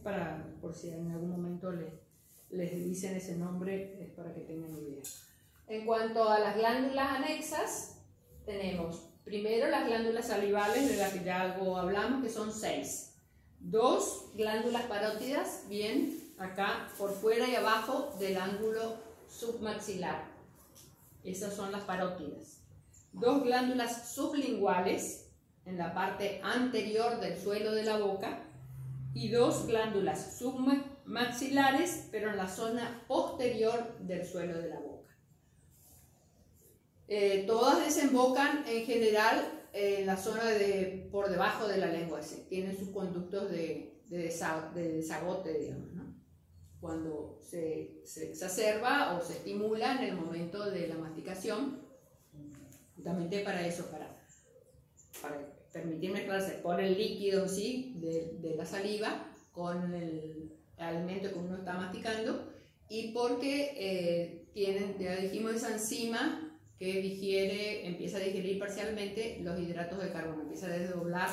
para, por si en algún momento les dicen ese nombre, es para que tengan idea. En cuanto a las glándulas anexas, tenemos primero las glándulas salivales, de las que ya algo hablamos, que son 6. 2 glándulas parótidas, bien, acá por fuera y abajo del ángulo submaxilar. Esas son las parótidas. 2 glándulas sublinguales en la parte anterior del suelo de la boca y 2 glándulas submaxilares, pero en la zona posterior del suelo de la boca. Todas desembocan en general en la zona por debajo de la lengua, tienen sus conductos de desagote, digamos, ¿no? Cuando se exacerba o se estimula en el momento de la masticación, justamente para eso, para permitir mezclarse por el líquido en sí de la saliva con el alimento que uno está masticando, y porque tienen, ya dijimos, esa enzima que empieza a digerir parcialmente los hidratos de carbono, empieza a desdoblar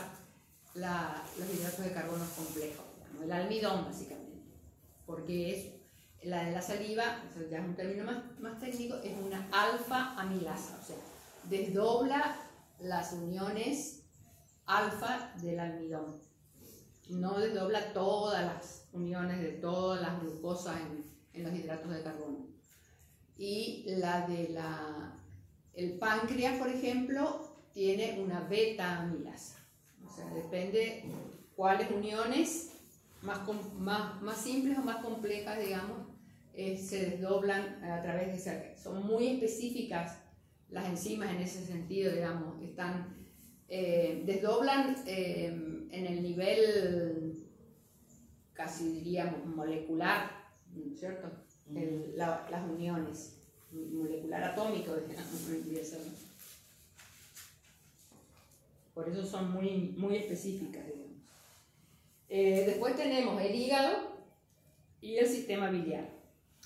los hidratos de carbono complejos, digamos, el almidón básicamente, porque es la de la saliva, eso ya es un término más técnico, es una alfa-amilasa, o sea, desdobla las uniones alfa del almidón, no desdobla todas las uniones de todas las glucosas en los hidratos de carbono. Y el páncreas, por ejemplo, tiene una beta-amilasa, o sea, depende cuáles uniones más simples o más complejas, digamos, se desdoblan a través de esa. Son muy específicas las enzimas en ese sentido, digamos, desdoblan en el nivel casi diríamos molecular, ¿no es cierto? Las uniones, molecular atómico, digamos. Por eso son muy específicas, digamos. Después tenemos el hígado y el sistema biliar.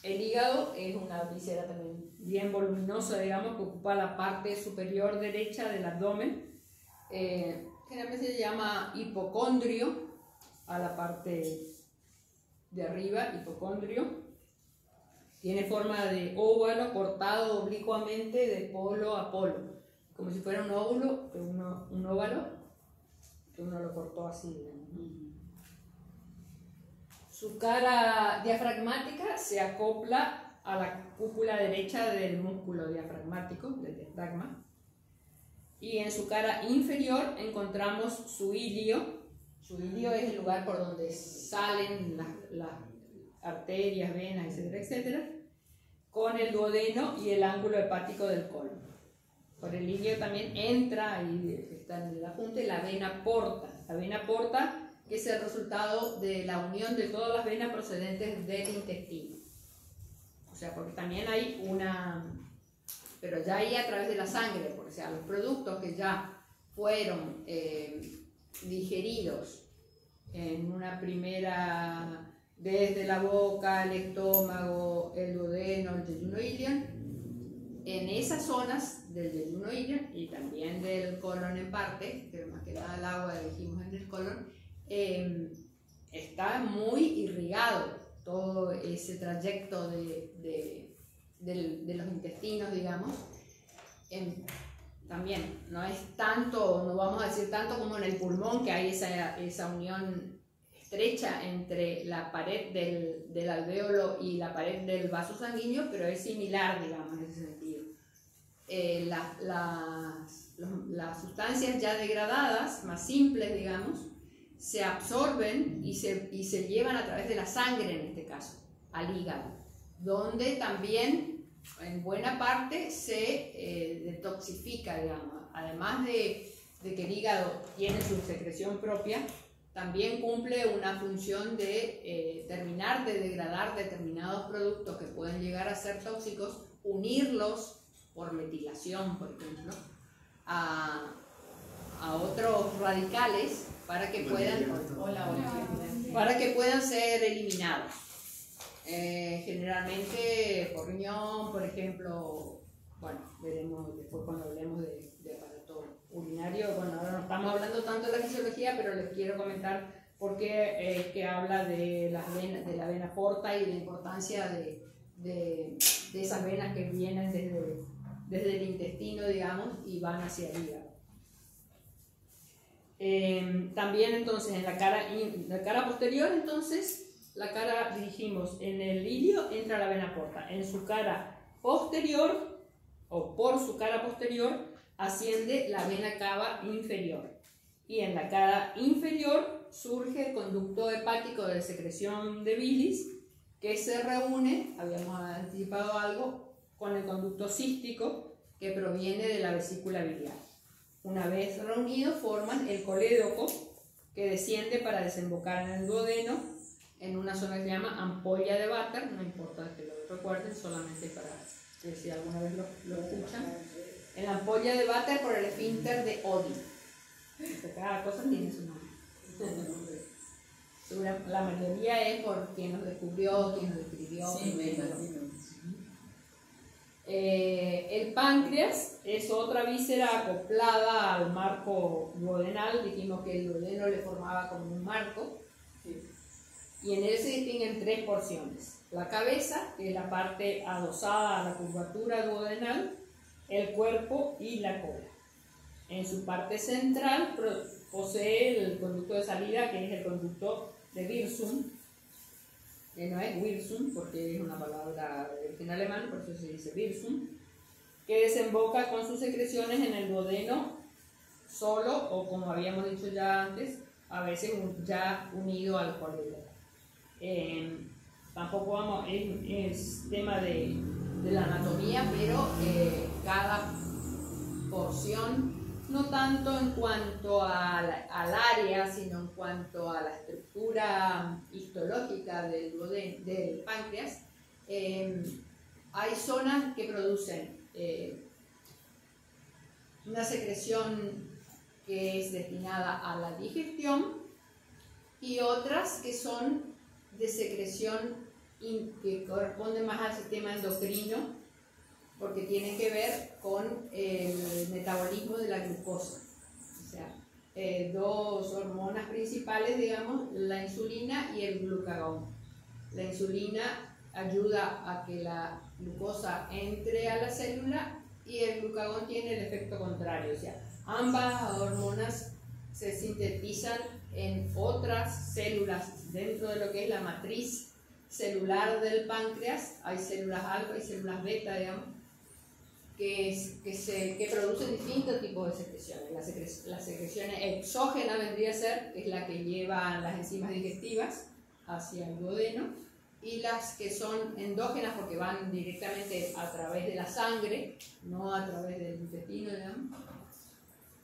El hígado es una víscera también bien voluminosa, digamos, que ocupa la parte superior derecha del abdomen. Generalmente se llama hipocondrio, a la parte de arriba, hipocondrio. Tiene forma de óvalo cortado oblicuamente de polo a polo, como si fuera un óvulo, un óvalo, que uno lo cortó así, digamos, ¿no? Su cara diafragmática se acopla a la cúpula derecha del músculo diafragmático, del diafragma. Y en su cara inferior encontramos su ilio. Su ilio es el lugar por donde salen las arterias, venas, etcétera, etcétera, con el duodeno y el ángulo hepático del colon. Por el ilio también entra, ahí está en la punta, la vena porta. La vena porta, que es el resultado de la unión de todas las venas procedentes del intestino. O sea, porque también hay pero ya ahí a través de la sangre, porque, o sea, los productos que ya fueron digeridos en una primera, desde la boca, el estómago, el duodeno, el yeyuno ilion, en esas zonas del yeyuno ilion y también del colon en parte, pero más que nada el agua, dijimos, en el colon, está muy irrigado todo ese trayecto de los intestinos, digamos. También no es tanto, no vamos a decir tanto como en el pulmón, que hay esa unión estrecha entre la pared del alvéolo y la pared del vaso sanguíneo, pero es similar, digamos, en ese sentido. Las sustancias ya degradadas, más simples, digamos, se absorben y se llevan a través de la sangre, en este caso, al hígado, donde también en buena parte se detoxifica, digamos. Además de que el hígado tiene su secreción propia, también cumple una función de terminar de degradar determinados productos que pueden llegar a ser tóxicos, unirlos por metilación, por ejemplo, a otros radicales para que puedan ser eliminados. Generalmente por riñón, por ejemplo, bueno, veremos después cuando hablemos de aparato urinario. Bueno, ahora no estamos hablando tanto de la fisiología, pero les quiero comentar porque que habla de la vena porta y la importancia de esas venas que vienen desde el intestino, digamos, y van hacia el hígado. También entonces en la cara posterior, entonces la cara, dijimos, en el ilio entra la vena porta, en su cara posterior o por su cara posterior asciende la vena cava inferior, y en la cara inferior surge el conducto hepático de secreción de bilis, que se reúne, habíamos anticipado algo, con el conducto cístico que proviene de la vesícula biliar. Una vez reunidos forman el colédoco, que desciende para desembocar en el duodeno, en una zona que se llama ampolla de Vater. No importa que lo recuerden, solamente para que si alguna vez lo escuchan. En la ampolla de Vater por el esfínter de Oddi. Cada cosa tiene su nombre. La mayoría es por quien nos descubrió, quien nos describió. Sí, el páncreas es otra víscera acoplada al marco duodenal. Dijimos que el duodeno le formaba como un marco, y en él se distinguen tres porciones: la cabeza, que es la parte adosada a la curvatura duodenal, el cuerpo y la cola. En su parte central posee el conducto de salida, que es el conducto de Wirsum, que no es Wirsum porque es una palabra de origen alemán, por eso se dice Wirsum, que desemboca con sus secreciones en el duodeno solo, o como habíamos dicho ya antes, a veces ya unido al colédoco. Tampoco vamos, es tema de la anatomía, pero cada porción, no tanto en cuanto al área, sino en cuanto a la estructura histológica del páncreas, hay zonas que producen una secreción que es destinada a la digestión y otras que son de secreción que corresponden más al sistema endocrino, porque tienen que ver con el metabolismo de la glucosa. O sea, dos hormonas principales, digamos, la insulina y el glucagón. La insulina ayuda a que la glucosa entre a la célula y el glucagón tiene el efecto contrario. O sea, ambas hormonas se sintetizan en otras células dentro de lo que es la matriz celular del páncreas. Hay células alfa y células beta, digamos, que producen distintos tipos de secreciones. Las secreciones exógenas vendría a ser, es la que lleva las enzimas digestivas hacia el duodeno, y las que son endógenas porque van directamente a través de la sangre, no a través del intestino, digamos,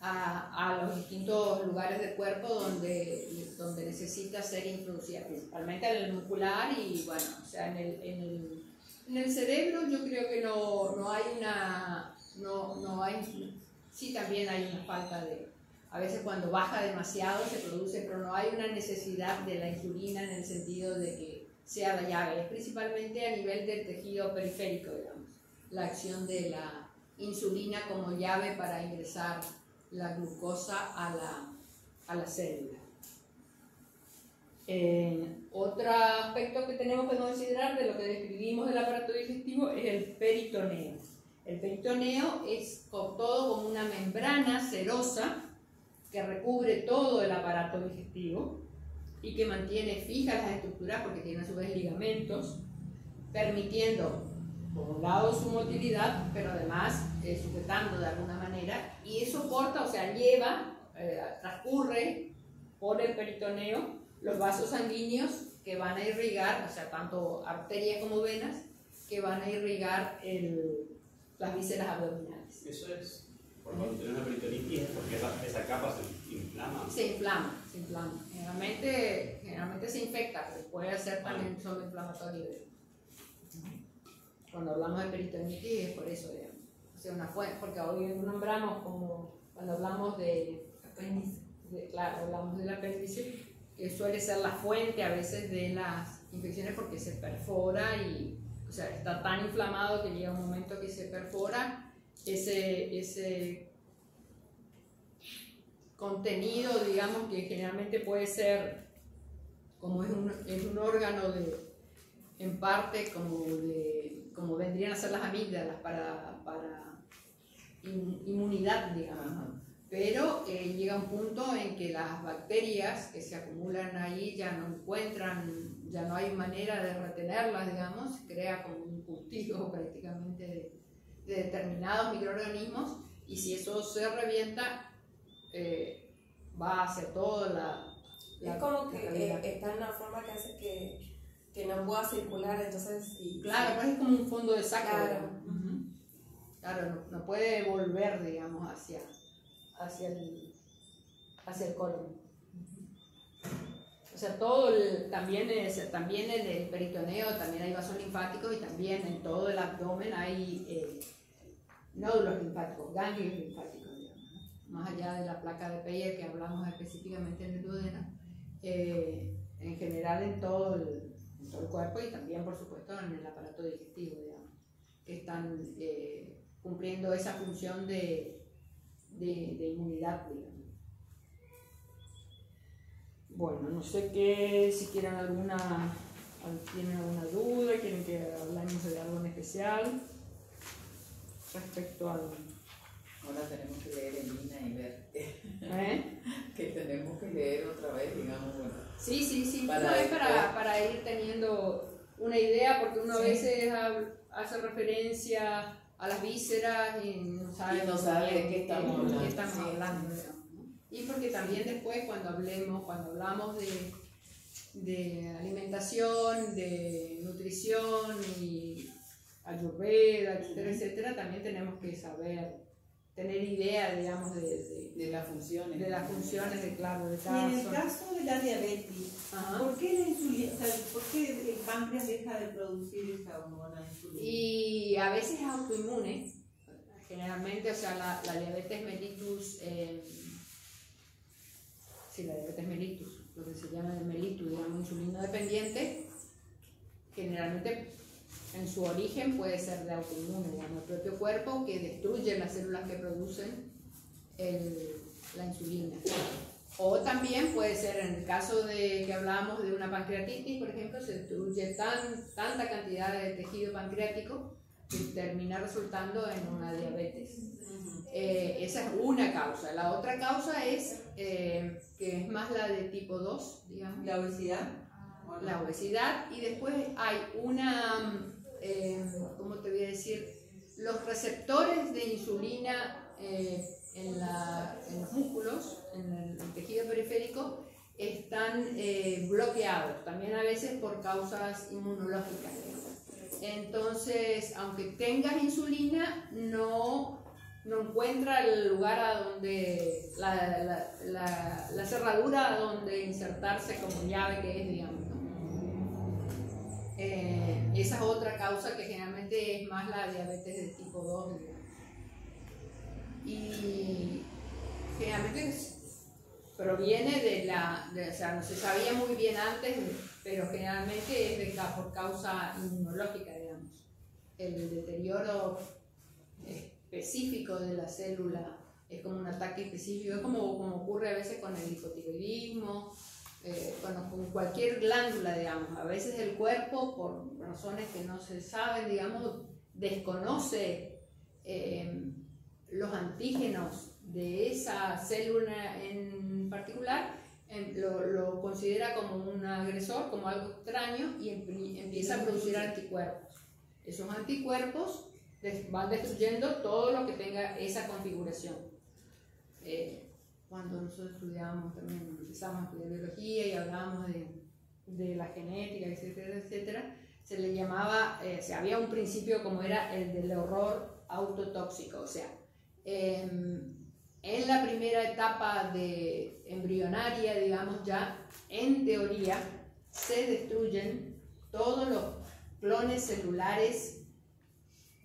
a los distintos lugares del cuerpo donde necesita ser introducida, principalmente en el muscular y bueno, o sea, en el cerebro yo creo que no hay sí también hay una falta a veces cuando baja demasiado se produce, pero no hay una necesidad de la insulina en el sentido de que sea la llave, es principalmente a nivel del tejido periférico, digamos, la acción de la insulina como llave para ingresar la glucosa a la célula. Otro aspecto que tenemos que considerar de lo que describimos del aparato digestivo es el peritoneo. El peritoneo es todo como una membrana serosa que recubre todo el aparato digestivo y que mantiene fijas las estructuras porque tiene a su vez ligamentos, permitiendo por un lado su motilidad, pero además sujetando de alguna manera, y eso soporta, o sea, transcurre por el peritoneo los vasos sanguíneos que van a irrigar, o sea, tanto arterias como venas, que van a irrigar las vísceras abdominales. Eso es, por cuando tienes una peritonitis, porque esa capa se inflama. Se inflama. Generalmente se infecta, pero puede ser también solo inflamatorio. Cuando hablamos de peritonitis es por eso, digamos. O sea, una fuente, porque hoy nombramos como cuando hablamos de apéndice, claro, hablamos del apéndice, que suele ser la fuente a veces de las infecciones porque se perfora y, o sea, está tan inflamado que llega un momento que se perfora ese contenido, digamos, que generalmente puede ser como es un órgano en parte como vendrían a ser las amígdalas para inmunidad, digamos. Pero llega un punto en que las bacterias que se acumulan ahí ya no hay manera de retenerlas, digamos, se crea como un cultivo prácticamente de determinados microorganismos, y si eso se revienta, va hacia toda la es como que calidad. está en una forma que hace que no pueda circular, entonces... Claro, pues es como un fondo de saco. Claro. Claro, no puede volver, digamos, hacia el colon. O sea, también en el peritoneo también hay vasos linfáticos, y también en todo el abdomen hay nódulos linfáticos, ganglios linfáticos, digamos, ¿no? Más allá de la placa de Peyer que hablamos específicamente en el duodeno, en general en todo el cuerpo, y también por supuesto en el aparato digestivo, digamos, que están cumpliendo esa función de inmunidad, digamos. Bueno, no sé si tienen alguna duda, quieren que hablemos de algo en especial respecto al... Ahora tenemos que leer en línea y ver que tenemos que leer otra vez, digamos, bueno. Sí, Para, para ir teniendo una idea, porque uno a veces hace referencia a las vísceras y no sabe de qué estamos hablando. ¿No? Y porque también después cuando hablamos de alimentación, de nutrición y ayurveda, etcétera, etcétera, también tenemos que tener idea, digamos, de las funciones. De las funciones de cada Y en el zona. caso de la diabetes, ¿por qué el páncreas deja de producir esa hormona insulina? Y a veces es autoinmune, generalmente, o sea, la diabetes mellitus, la diabetes mellitus, lo que se llama el mellitus, digamos, insulino dependiente, generalmente en su origen puede ser de autoinmune, digamos, el propio cuerpo que destruye las células que producen la insulina. O también puede ser en el caso de que hablábamos de una pancreatitis, por ejemplo, se destruye tanta cantidad de tejido pancreático que termina resultando en una diabetes. Esa es una causa. La otra causa es que es más la de tipo 2, digamos. ¿La obesidad? La obesidad, y después hay una, ¿cómo te voy a decir? Los receptores de insulina en los músculos, en el tejido periférico, están bloqueados, también a veces por causas inmunológicas. Entonces, aunque tengas insulina, no encuentra el lugar a donde, la cerradura a donde insertarse como llave que es, digamos, ¿no? Esa es otra causa que generalmente es más la diabetes de tipo 2, digamos. Y generalmente proviene o sea, no se sabía muy bien antes, pero generalmente es por causa inmunológica, digamos. El deterioro específico de la célula es como un ataque específico, es como ocurre a veces con el hipotiroidismo, con cualquier glándula, digamos. A veces el cuerpo, por razones que no se saben, digamos, desconoce los antígenos de esa célula en particular, lo considera como un agresor, como algo extraño, y empieza a producir anticuerpos. Esos anticuerpos van destruyendo todo lo que tenga esa configuración. Cuando nosotros estudiábamos, también empezamos a estudiar biología y hablábamos de la genética, etcétera, etcétera, se le llamaba, había un principio como era el del horror autotóxico, o sea, en la primera etapa embrionaria, digamos, ya en teoría se destruyen todos los clones celulares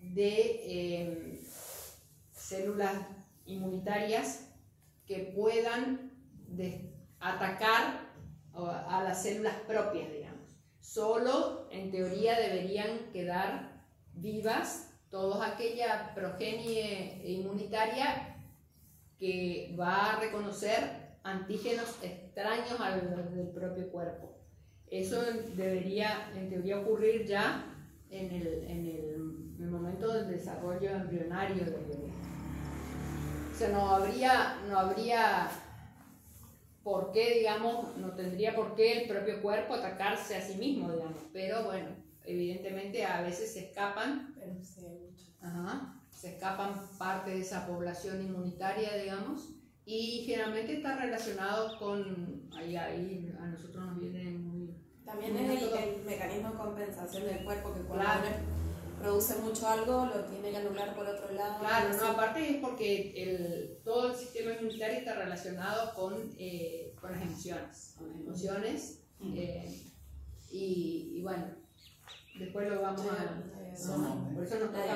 de células inmunitarias que puedan atacar a las células propias, digamos. Solo en teoría deberían quedar vivas toda aquella progenie inmunitaria que va a reconocer antígenos extraños del propio cuerpo. Eso debería, en teoría, ocurrir ya en el momento del desarrollo embrionario del bebé. O sea, no habría por qué, digamos, no tendría por qué el propio cuerpo atacarse a sí mismo, digamos, pero bueno, evidentemente a veces se escapan, Pero sí, hay mucho. se escapan parte de esa población inmunitaria, digamos, y generalmente está relacionado con, ahí a nosotros nos viene muy... También es el mecanismo de compensación del cuerpo, que cuando Claro. uno produce mucho algo, lo tiene que anular por otro lado. Claro, así. no, aparte es porque todo el sistema inmunitario está relacionado con las emociones. Y bueno, después lo vamos a... Por eso nos toca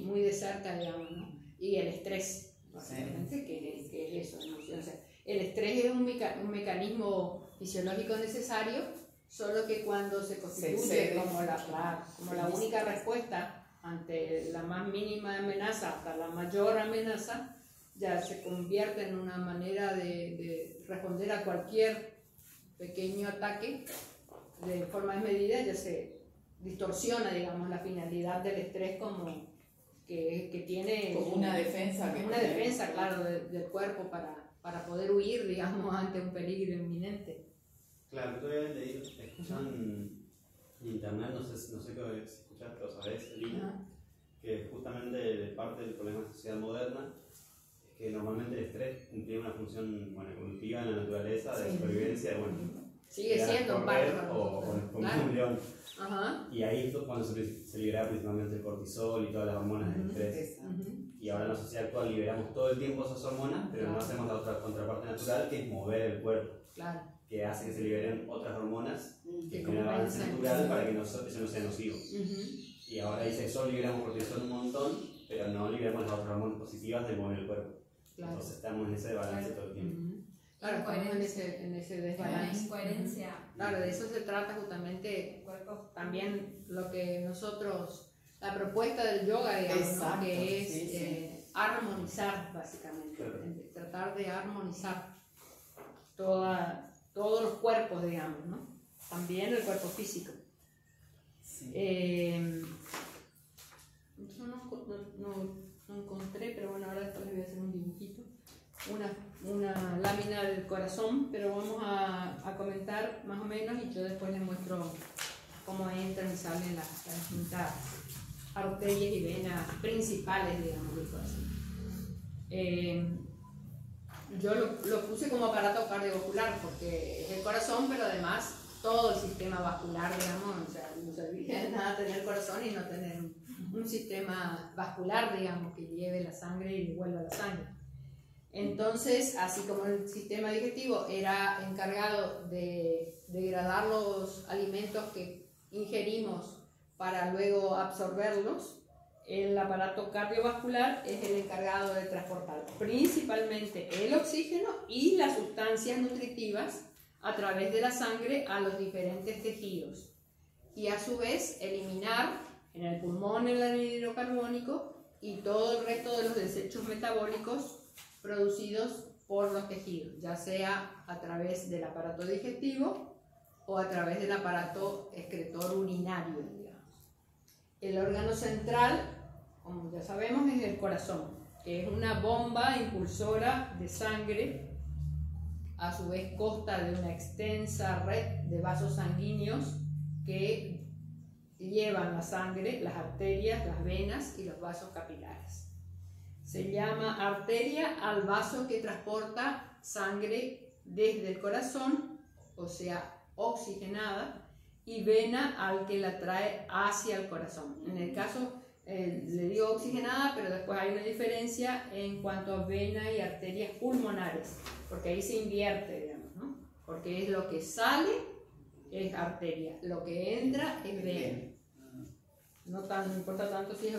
muy de cerca, digamos, ¿no? Y el estrés, básicamente, que es eso, emoción. O sea, el estrés es un mecanismo fisiológico necesario, solo que cuando se constituye como la única respuesta ante la más mínima amenaza hasta la mayor amenaza, ya se convierte en una manera de responder a cualquier pequeño ataque de forma desmedida, ya se distorsiona, digamos, la finalidad del estrés como que tiene como una defensa, claro, del cuerpo para poder huir, digamos, ante un peligro inminente. Claro, yo había leído, escuchan en internet, no sé si escuchás, pero sabés, Lina, que justamente parte del problema de la sociedad moderna es que normalmente el estrés cumplía una función evolutiva en la naturaleza de supervivencia, sigue siendo un parte o como un león. Y ahí es cuando se liberaba principalmente el cortisol y todas las hormonas del estrés. Y ahora en la sociedad actual liberamos todo el tiempo esas hormonas, pero no hacemos la otra contraparte natural, que es mover el cuerpo. Claro. Que hace que se liberen otras hormonas que generan avance natural para que eso no sea nocivo. Y ahora dice, solo liberamos cortisol un montón, pero no liberamos las otras hormonas positivas de mover el cuerpo. Claro. Entonces estamos en ese balance todo el tiempo. Claro, estamos en ese desbalance. Incoherencia. Claro, de eso se trata justamente también lo que nosotros, la propuesta del yoga, digamos, ¿no? Que es armonizar, básicamente, tratar de armonizar todos los cuerpos, digamos, ¿no? También el cuerpo físico. Yo no encontré, pero bueno, ahora después les voy a hacer un dibujito, una lámina del corazón, pero vamos a comentar más o menos y yo después les muestro cómo entran y salen las distintas arterias y venas principales, digamos, del corazón. Yo lo puse como aparato cardiovascular porque es el corazón, pero además todo el sistema vascular, digamos, o sea, no serviría de nada tener corazón y no tener un sistema vascular, digamos, que lleve la sangre y devuelva la sangre. Entonces, así como el sistema digestivo era encargado de degradar los alimentos que ingerimos para luego absorberlos, el aparato cardiovascular es el encargado de transportar principalmente el oxígeno y las sustancias nutritivas a través de la sangre a los diferentes tejidos y a su vez eliminar en el pulmón el anhídrido carbónico y todo el resto de los desechos metabólicos producidos por los tejidos, ya sea a través del aparato digestivo o a través del aparato excretor urinario, digamos. El órgano central, como ya sabemos, es el corazón, que es una bomba impulsora de sangre, a su vez consta de una extensa red de vasos sanguíneos que llevan la sangre, las arterias, las venas y los vasos capilares. Se llama arteria al vaso que transporta sangre desde el corazón, o sea, oxigenada, y vena al que la trae hacia el corazón. En el caso, le digo oxigenada, pero después hay una diferencia en cuanto a vena y arterias pulmonares, porque ahí se invierte, digamos, ¿no? Porque es lo que sale es arteria, lo que entra es vena. No importa tanto si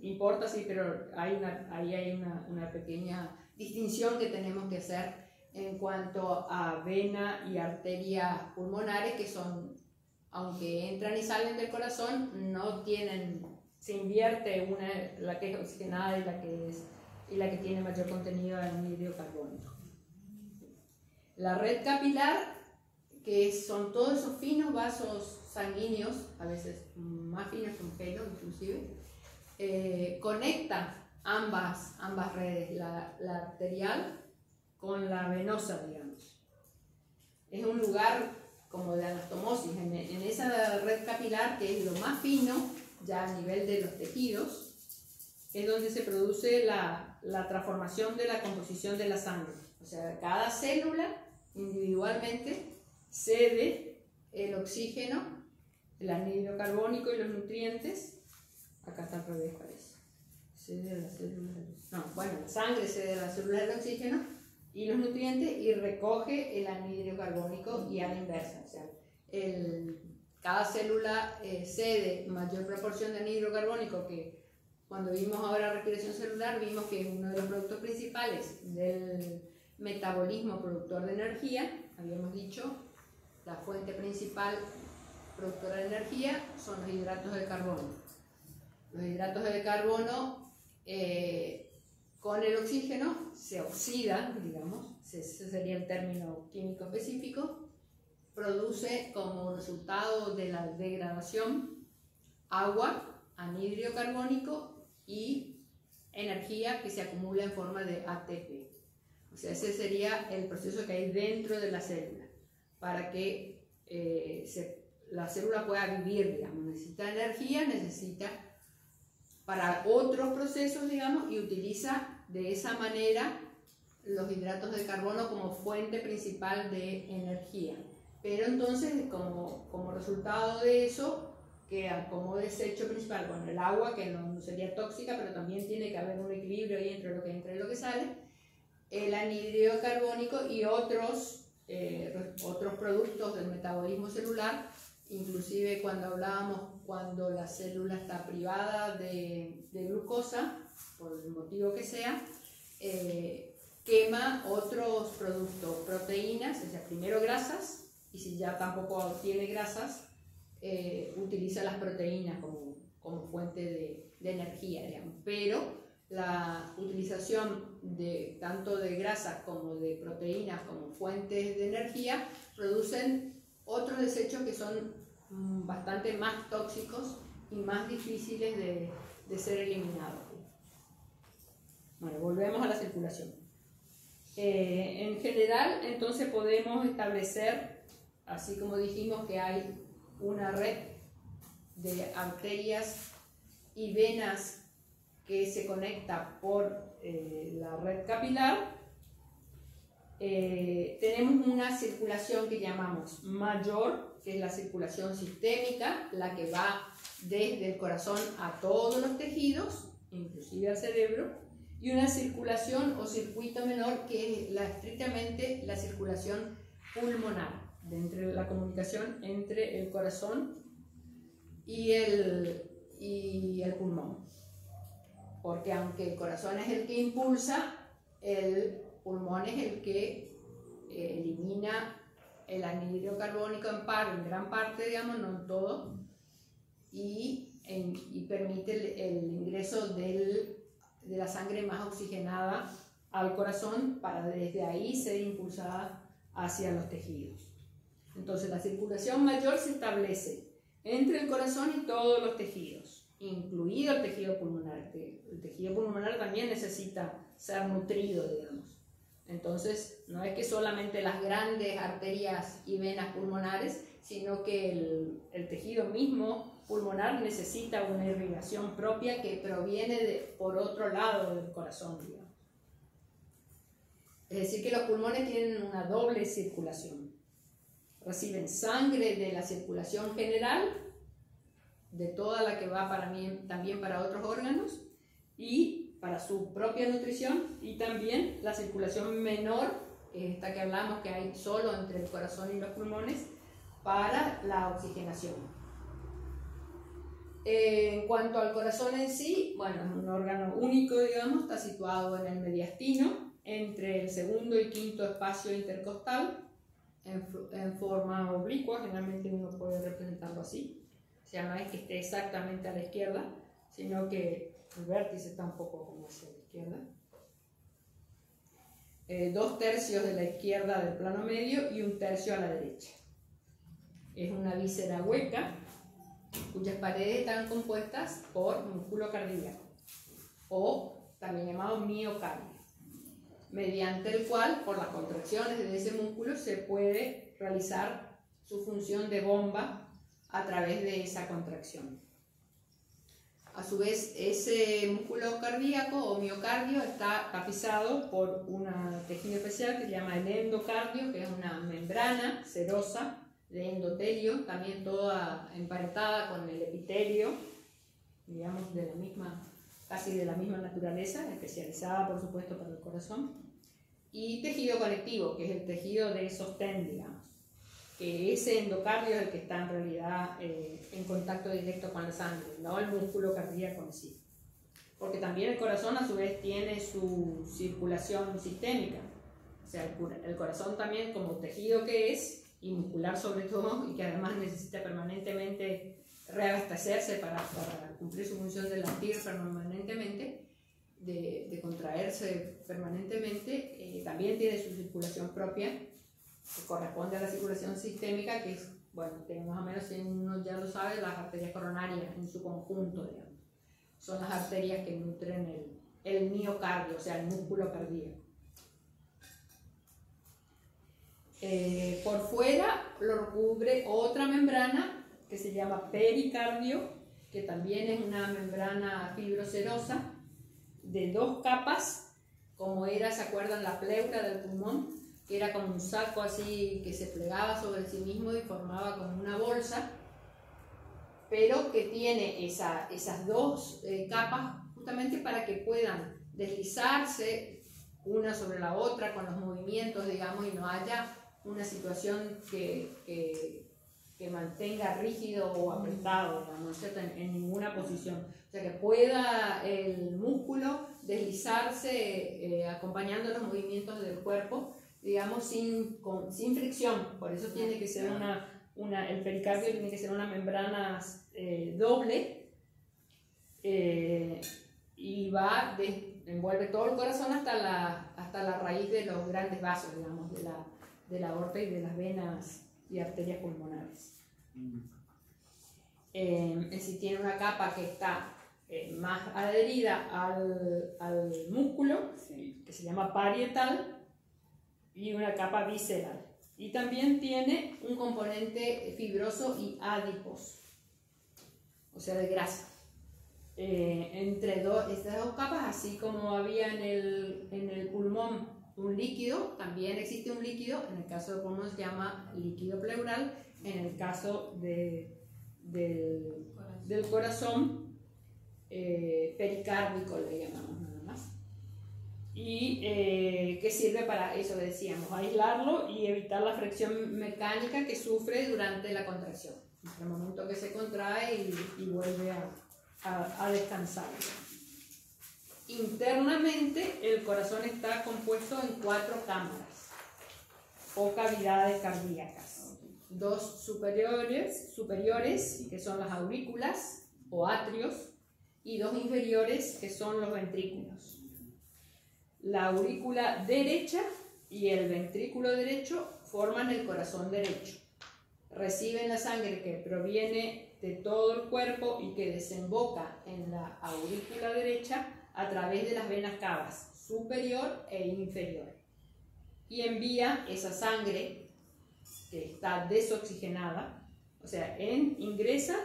importa, sí, pero ahí hay una pequeña distinción que tenemos que hacer en cuanto a vena y arterias pulmonares, que son, aunque entran y salen del corazón, no tienen, se invierte la que es oxigenada y la que tiene mayor contenido de anhídrido carbónico. La red capilar, que son todos esos finos vasos sanguíneos, a veces más finos que un pelo inclusive, conecta ambas redes, la arterial con la venosa, digamos. Es un lugar como de anastomosis, en esa red capilar, que es lo más fino, ya a nivel de los tejidos, es donde se produce la transformación de la composición de la sangre. O sea, cada célula individualmente cede el oxígeno, el anhídrido carbónico y los nutrientes. Acá está al revés, parece. Cede la célula. No, bueno, la sangre cede a la célula del oxígeno y los nutrientes y recoge el anhídrido carbónico y a la inversa. O sea, cada célula cede mayor proporción de anhídrido carbónico, que cuando vimos ahora respiración celular vimos que es uno de los productos principales del metabolismo productor de energía. Habíamos dicho, la fuente principal productora de energía son los hidratos de carbono. Los hidratos de carbono con el oxígeno se oxidan, digamos, ese sería el término químico específico, produce como resultado de la degradación agua, anhídrido carbónico y energía que se acumula en forma de ATP. O sea, ese sería el proceso que hay dentro de la célula para que la célula pueda vivir, digamos. Necesita energía, necesita para otros procesos, digamos, y utiliza de esa manera los hidratos de carbono como fuente principal de energía. Pero entonces, como resultado de eso, queda como desecho principal, bueno, el agua, que no sería tóxica, pero también tiene que haber un equilibrio ahí entre lo que entra y lo que sale, el anhídrido carbónico y otros productos del metabolismo celular. Inclusive cuando la célula está privada de glucosa, por el motivo que sea, quema otros productos, proteínas, o sea, primero grasas, y si ya tampoco tiene grasas, utiliza las proteínas como fuente de energía, digamos. Pero la utilización tanto de grasas como de proteínas como fuentes de energía producen otros desechos que son bastante más tóxicos y más difíciles de ser eliminados. Bueno, volvemos a la circulación. En general, entonces podemos establecer, así como dijimos que hay una red de arterias y venas que se conecta por la red capilar, tenemos una circulación que llamamos mayor, que es la circulación sistémica, la que va desde el corazón a todos los tejidos, inclusive al cerebro, y una circulación o circuito menor, que es estrictamente la circulación pulmonar, entre la comunicación entre el corazón y el pulmón. Porque aunque el corazón es el que impulsa, el pulmón es el que elimina el anhídrido carbónico en gran parte, digamos, no en todo, y permite el ingreso de la sangre más oxigenada al corazón para desde ahí ser impulsada hacia los tejidos. Entonces la circulación mayor se establece entre el corazón y todos los tejidos, incluido el tejido pulmonar. El tejido pulmonar también necesita ser nutrido, digamos. Entonces, no es que solamente las grandes arterias y venas pulmonares, sino que el tejido mismo pulmonar necesita una irrigación propia que proviene por otro lado del corazón, digamos. Es decir, que los pulmones tienen una doble circulación. Reciben sangre de la circulación general, de toda la que va también para otros órganos, y para su propia nutrición, y también la circulación menor, que es esta que hablamos, que hay solo entre el corazón y los pulmones, para la oxigenación. En cuanto al corazón en sí, bueno, es un órgano único, digamos, está situado en el mediastino, entre el segundo y quinto espacio intercostal, en forma oblicua, generalmente uno puede representarlo así, o sea, no es que esté exactamente a la izquierda, sino que el vértice está un poco como hacia la izquierda. 2 tercios de la izquierda del plano medio y 1 tercio a la derecha. Es una víscera hueca cuyas paredes están compuestas por músculo cardíaco, o también llamado miocardio, mediante el cual, por las contracciones de ese músculo, se puede realizar su función de bomba a través de esa contracción. A su vez, ese músculo cardíaco o miocardio está tapizado por un tejido especial que se llama el endocardio, que es una membrana serosa de endotelio, también toda emparentada con el epitelio, digamos de la misma, casi de la misma naturaleza, especializada por supuesto para el corazón, y tejido conectivo, que es el tejido de sostén, digamos, que ese endocardio es el que está en realidad en contacto directo con la sangre, no el músculo cardíaco en sí, porque también el corazón a su vez tiene su circulación sistémica, o sea, el corazón también como tejido que es, y muscular sobre todo, y que además necesita permanentemente reabastecerse para cumplir su función de latir permanentemente, de contraerse permanentemente, también tiene su circulación propia, que corresponde a la circulación sistémica, que es, bueno, más o menos, si uno ya lo sabe, las arterias coronarias en su conjunto, digamos. Son las arterias que nutren el miocardio, o sea, el músculo cardíaco. Por fuera lo recubre otra membrana que se llama pericardio, que también es una membrana fibroserosa de 2 capas, como era, ¿se acuerdan? La pleura del pulmón, que era como un saco así que se plegaba sobre sí mismo y formaba como una bolsa, pero que tiene esas 2 capas justamente para que puedan deslizarse una sobre la otra con los movimientos, digamos, y no haya una situación que mantenga rígido o apretado, digamos, ¿cierto? En ninguna posición. O sea, que pueda el músculo deslizarse acompañando los movimientos del cuerpo, digamos, sin fricción. Por eso tiene que ser el pericardio tiene que ser una membrana doble, y envuelve todo el corazón hasta la raíz de los grandes vasos, digamos, de la aorta y de las venas y arterias pulmonares. Si tiene una capa que está más adherida al músculo, sí, que se llama parietal, y una capa visceral. Y también tiene un componente fibroso y adiposo, o sea, de grasa. Entre estas 2 capas, así como había en el pulmón un líquido, también existe un líquido, en el caso del pulmón se llama líquido pleural, en el caso del corazón, pericárdico le llamamos nada más, y que sirve para eso que decíamos, aislarlo y evitar la fricción mecánica que sufre durante la contracción, en el momento que se contrae y vuelve a descansar. Internamente el corazón está compuesto en 4 cámaras o cavidades cardíacas, 2 superiores que son las aurículas o atrios, y 2 inferiores que son los ventrículos. La aurícula derecha y el ventrículo derecho forman el corazón derecho, reciben la sangre que proviene de todo el cuerpo y que desemboca en la aurícula derecha a través de las venas cavas superior e inferior, y envía esa sangre que está desoxigenada, o sea, ingresa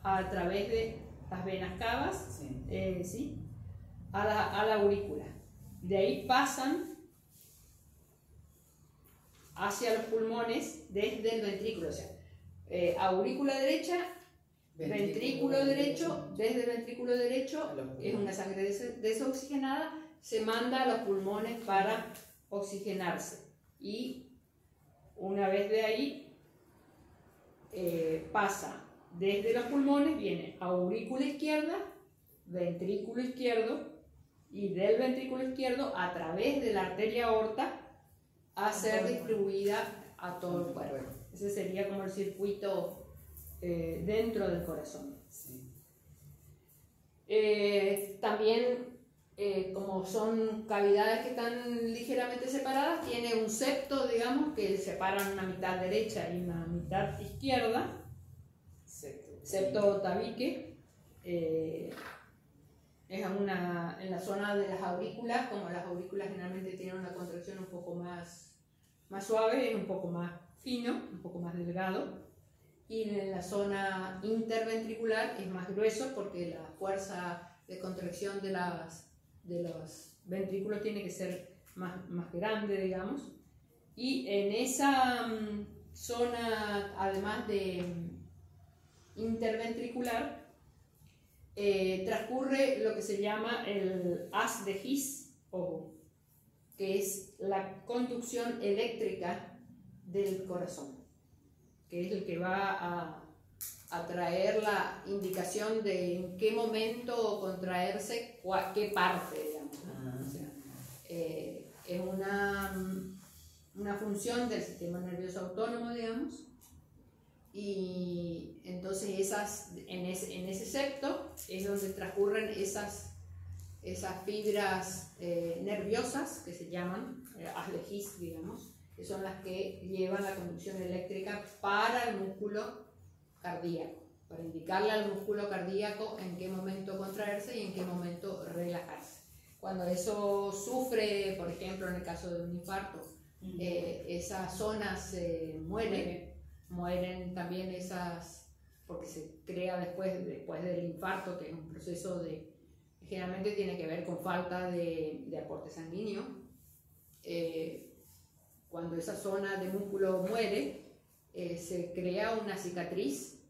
a través de las venas cavas, ¿sí? a la aurícula. De ahí pasan hacia los pulmones desde el ventrículo, o sea, aurícula derecha, ventrículo derecho, desde el ventrículo derecho es una sangre desoxigenada, se manda a los pulmones para oxigenarse, y una vez de ahí pasa desde los pulmones, viene aurícula izquierda, ventrículo izquierdo, y del ventrículo izquierdo a través de la arteria aorta a ser distribuida a todo el cuerpo. Ese sería como el circuito dentro del corazón. Sí. También como son cavidades que están ligeramente separadas, tiene un septo, digamos, que separan una mitad derecha y una mitad izquierda, septo tabique. Es en la zona de las aurículas, como las aurículas generalmente tienen una contracción un poco más suave, es un poco más fino, un poco más delgado, y en la zona interventricular es más grueso porque la fuerza de contracción de los ventrículos tiene que ser más grande, digamos, y en esa zona, además de interventricular, transcurre lo que se llama el haz de His, que es la conducción eléctrica del corazón, que es el que va a traer la indicación de en qué momento contraerse, qué parte, digamos, ¿no? O sea, es una función del sistema nervioso autónomo, digamos, y entonces en ese septo es donde transcurren esas fibras nerviosas que se llaman haz de His, digamos, que son las que llevan la conducción eléctrica para el músculo cardíaco, para indicarle al músculo cardíaco en qué momento contraerse y en qué momento relajarse. Cuando eso sufre, por ejemplo, en el caso de un infarto, esas zonas mueren también porque se crea después del infarto, que es un proceso generalmente tiene que ver con falta de aporte sanguíneo. Cuando esa zona de músculo muere, se crea una cicatriz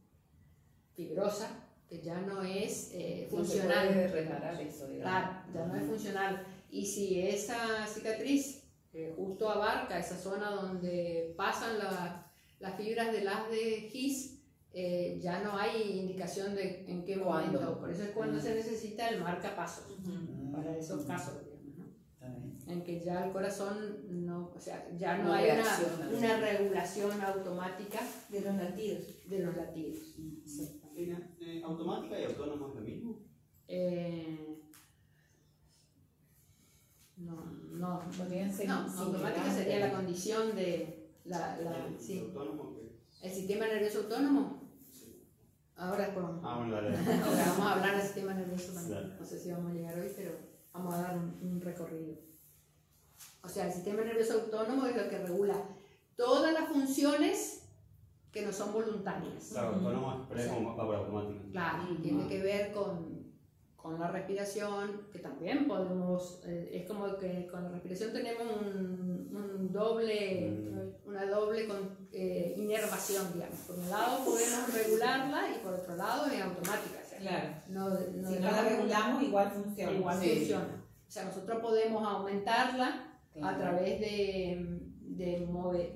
fibrosa que ya no es funcional. Se puede reparar eso, claro, ya no es funcional. Y si esa cicatriz justo abarca esa zona donde pasan las fibras del haz de His, ya no hay indicación de en qué momento. Por eso es cuando se necesita el marcapasos para esos casos, digamos, ¿no? En que ya el corazón ya no hay una regulación automática de los latidos. ¿Automática y autónoma es lo mismo? No, automática sería la condición de sí. ¿Autónomo qué? ¿El sistema nervioso autónomo? Sí. Ahora bueno, ahora vamos a hablar del sistema nervioso también. Sí. No sé si vamos a llegar hoy, pero vamos a dar un recorrido. O sea, el sistema nervioso autónomo es lo que regula todas las funciones que no son voluntarias. Claro, autónomo es va por automático. Claro, y tiene que ver con la respiración, que también podemos, es como que con la respiración tenemos una doble inervación, digamos. Por un lado podemos regularla y por otro lado es automática. O sea, claro. Si no la regulamos, igual funciona. Funciona. O sea, nosotros podemos aumentarla a través de mover